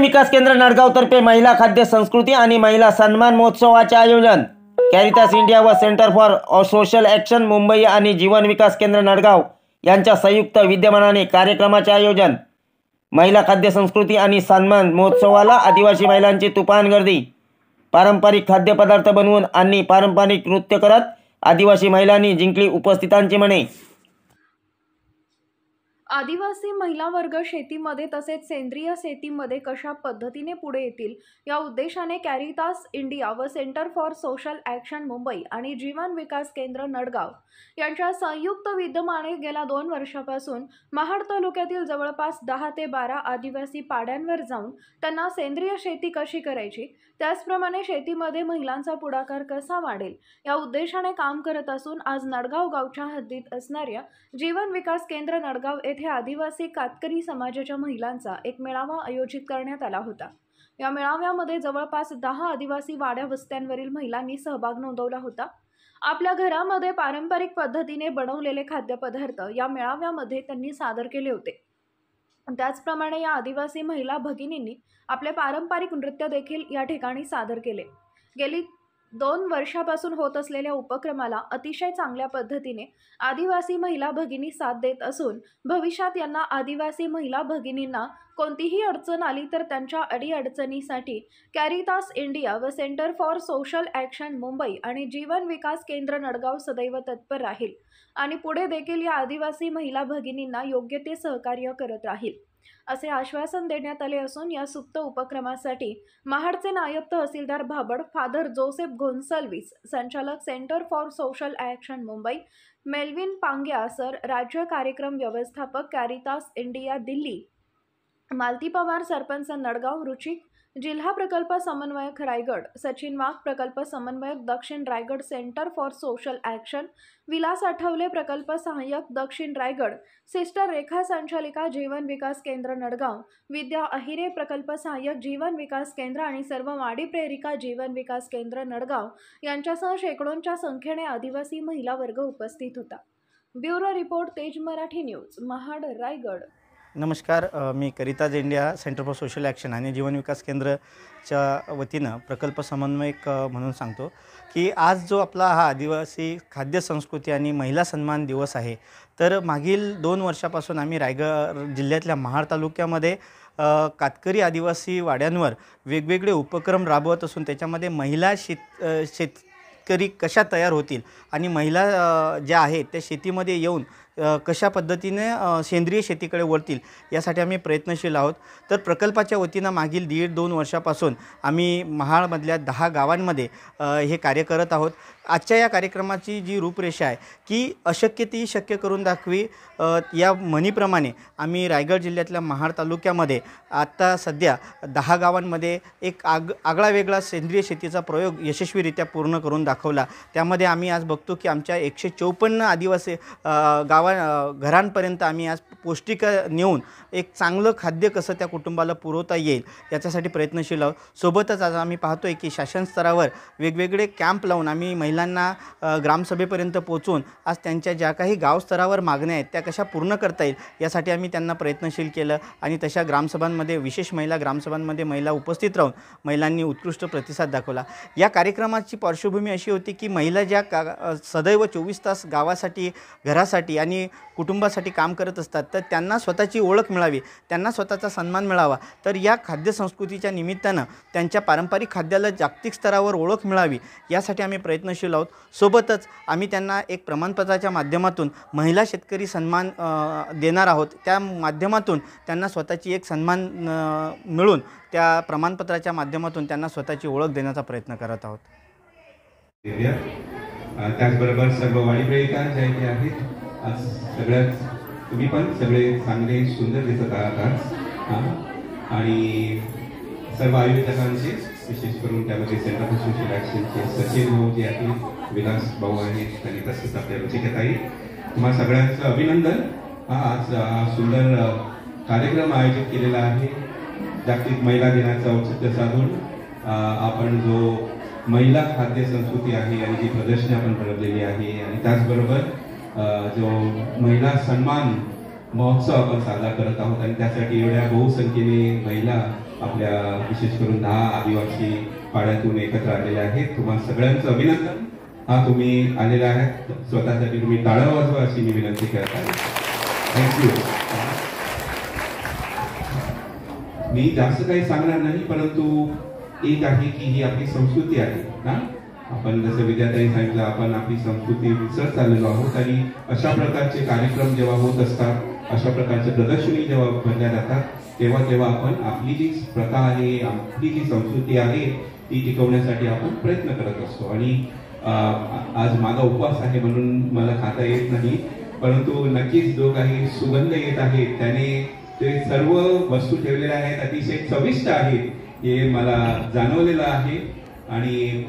विकास केंद्र नडगाव तर्फे महिला खाद्य संस्कृती आणि महिला सन्मान महोत्सवाचे आयोजन। कॅरिटास इंडिया व centre for social action Mumbai आणि जीवन विकास केंद्र नडगाव यांच्या संयुक्त विद्यमानाने कार्यक्रमाचे आयोजन। महिला खाद्य संस्कृती आणि सन्मान महोत्सवाला आदिवासी महिलांची तुफान गर्दी। पारंपरिक खाद्यपदार्थ बनवून आणि पारंपरिक नृत्य करत आदिवासी महिलांनी जिंकली उपस्थितांची मने। आदिवासी महिला वर्ग शेतीमध्ये तसेच सेंद्रिय शेतीमध्ये कशा पद्धतीने पुढे येतील या उद्देशाने कॅरिटास इंडिया व centre for social action Mumbai आणि जीवन विकास केंद्र नडगाव यांच्या संयुक्त विद्यमाने गेल्या 2 वर्षापासून महाड तालुक्यातील जवळपास 10 ते 12 आदिवासी पाड्यांवर जाऊन त्यांना सेंद्रिय शेती कशी करायची, त्याचप्रमाणे शेतीमध्ये महिलांचा पुढाकार कसा वाढेल या उद्देशाने काम करत असून आज नडगाव गावच्या हद्दीत असणाऱ्या जीवन विकास केंद्र नडगाव येथे आदिवासी कातकरी समाजाच्या महिलांचा एक मेळावा आयोजित करण्यात आला होता। या मेळाव्यामध्ये जवळपास 10 आदिवासी वाड्या वस्त्यांवरील महिलांनी सहभाग नोंदवला होता। आपल्या घरामध्ये पारंपरिक पद्धतीने बनवलेले खाद्यपदार्थ या मेळाव्यामध्ये त्यांनी सादर केले होते। त्याचप्रमाणे या आदिवासी महिला भगिनींनी आपले पारंपरिक नृत्य देखील या ठिकाणी सादर केले। गेली 2 वर्षापासून होत असलेल्या उपक्रमाला अतिशय चांगल्या पद्धतीने आदिवासी महिला भगिनी साथ देत असून भविष्यात यांना आदिवासी महिला भगिनींना कोणतीही अडचण आली तर त्यांच्या अडीअडचणीसाठी कॅरिटास इंडिया व centre for social action Mumbai आणि जीवन विकास केंद्र नडगाव सदैव तत्पर राहील आणि पुढे देखील या आदिवासी महिला भगिनींना योग्य ते सहकार्य करत राहील असे आश्वासन देण्यात आले असून या सुप्त उपक्रमासाठी महाडचे नायब तहसीलदार भाबड, फादर जोसेफ गोन्सल्विस, संचालक centre for social action Mumbai Melvin Pangya sir, राज्य कार्यक्रम व्यवस्थापक कॅरिटास इंडिया दिल्ली मालती पवार, सरपंच नडगाव रुचिक, जिल्हा प्रकल्प समन्वयक रायगड सचिन वाघ, प्रकल्प समन्वयक दक्षिण Raigad centre for social action Vilas Athawale, प्रकल्प सहाय्यक दक्षिण रायगड सिस्टर रेखा, संचालिका जीवन विकास केंद्र नडगाव विद्या अहिरे, प्रकल्प सहाय्यक जीवन विकास केंद्र आणि सर्व वाडी प्रेरिका जीवन विकास केंद्र नडगाव यांच्यासह शेकडोंच्या संख्येने आदिवासी महिला वर्ग उपस्थित होता। ब्युरो रिपोर्ट, तेज मराठी न्यूज, महाड, रायगड। नमस्कार, मी Caritas India centre for social action आणि जीवन विकास केंद्रच्या वतीनं प्रकल्प समन्वयक म्हणून सांगतो की आज जो आपला हा आदिवासी खाद्य संस्कृती आणि महिला सन्मान दिवस आहे, तर मागील 2 वर्षापासून आम्ही रायगड जिल्ह्यातल्या महाड तालुक्यामध्ये कातकरी आदिवासी वाड्यांवर वेगवेगळे उपक्रम राबवत असून त्याच्यामध्ये महिला शेतकरी कशा तयार होतील आणि महिला ज्या आहेत त्या शेतीमध्ये येऊन कशा पद्धतीने सेंद्रिय शेतीकडे वळतील यासाठी आम्ही प्रयत्नशील आहोत। तर प्रकल्पाच्या वतीनं मागील 1.5-2 वर्षापासून आम्ही महाडमधल्या 10 गावांमध्ये हे कार्य करत आहोत। आजच्या या कार्यक्रमाची जी रूपरेषा आहे की अशक्य ती शक्य करून दाखवी या म्हणीप्रमाणे आम्ही रायगड जिल्ह्यातल्या महाड तालुक्यामध्ये आत्ता सध्या 10 गावांमध्ये एक आगळा वेगळा सेंद्रिय शेतीचा प्रयोग यशस्वीरित्या पूर्ण करून दाखवला। त्यामध्ये आम्ही आज बघतो की आमच्या 154 आदिवासी घरांपर्यंत आम्ही आज पौष्टिक नेऊन एक चांगलं खाद्य कसं त्या कुटुंबाला पुरवता येईल याच्यासाठी प्रयत्नशील आहोत। सोबतच आज आम्ही पाहतोय की शासन स्तरावर वेगवेगळे कॅम्प लावून आम्ही महिलांना ग्रामसभेपर्यंत पोहोचून आज त्यांच्या ज्या काही गाव स्तरावर मागण्या आहेत त्या कशा पूर्ण करता येईल यासाठी आम्ही त्यांना प्रयत्नशील केलं आणि तशा ग्रामसभांमध्ये विशेष महिला ग्रामसभांमध्ये महिला उपस्थित राहून महिलांनी उत्कृष्ट प्रतिसाद दाखवला। या कार्यक्रमाची पार्श्वभूमी अशी होती की महिला ज्या सदैव 24 तास गावासाठी, घरासाठी आणि कुटुंबासाठी काम करत असतात, तर त्यांना स्वतःची ओळख मिळावी, त्यांना स्वतःचा सन्मान मिळावा, तर या खाद्य संस्कृतीच्या निमित्तानं त्यांच्या पारंपरिक खाद्याला जागतिक स्तरावर ओळख मिळावी यासाठी आम्ही प्रयत्नशील आहोत। सोबतच आम्ही त्यांना एक प्रमाणपत्राच्या माध्यमातून महिला शेतकरी सन्मान देणार आहोत। त्या माध्यमातून त्यांना स्वतःची एक सन्मान मिळून त्या प्रमाणपत्राच्या माध्यमातून त्यांना स्वतःची ओळख देण्याचा प्रयत्न करत आहोत। त्याचबरोबर सर्व वाडी प्रेरिका ज्या इथे आहेत, आज सगळ्यात तुम्ही पण सगळे चांगले सुंदर दिसत आहात आणि सर्व आयोजकांचे विशेष करून त्यामध्ये सेंटर फॉर सोशल ॲक्शनचे सचिन भाऊ जे आहेत, विलास भाऊ आहेत आणि तसंच आपल्या रुचिकाताई, तुम्हा सगळ्यांचं अभिनंदन। आज सुंदर कार्यक्रम आयोजित केलेला आहे। जागतिक महिला दिनाचं औचित्य साधून आपण जो महिला खाद्य संस्कृती आहे आणि जी प्रदर्शने आपण बनवलेली आहे आणि त्याचबरोबर जो महिला सन्मान महोत्सव आपण साजरा करत आहोत आणि त्यासाठी एवढ्या बहुसंख्येने महिला आपल्या विशेष करून 10 आदिवासी पाड्यातून एकत्र आलेले आहेत. तुम्हा सगळ्यांचं अभिनंदन. हा तुम्ही आलेला आहात स्वतःसाठी तुम्ही टाळं वाजवा अशी मी विनंती करत आहे. थँक्यू. मी जास्त काही सांगणार नाही, परंतु एक आहे की ही आपली संस्कृती आहे ना. आपण जसं विद्यार्थ्यांनी सांगितलं, आपण आपली संस्कृती विसरत चाललेलो आहोत आणि अशा प्रकारचे कार्यक्रम जेव्हा होत असतात, अशा प्रकारचे प्रदर्शनी जेव्हा भरल्या जातात, तेव्हा आपण आपली जी प्रथा आहे, आपली जी संस्कृती आहे ती टिकवण्यासाठी आपण प्रयत्न करत असतो. आणि आज माझा उपवास आहे म्हणून मला खाता येत नाही, परंतु नक्कीच जो काही सुगंध येत आहे त्याने ते सर्व वस्तू ठेवलेल्या आहेत अतिशय चविष्ट आहेत हे मला जाणवलेलं आहे. आणि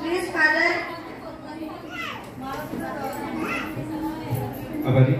Please, Father. आभारी.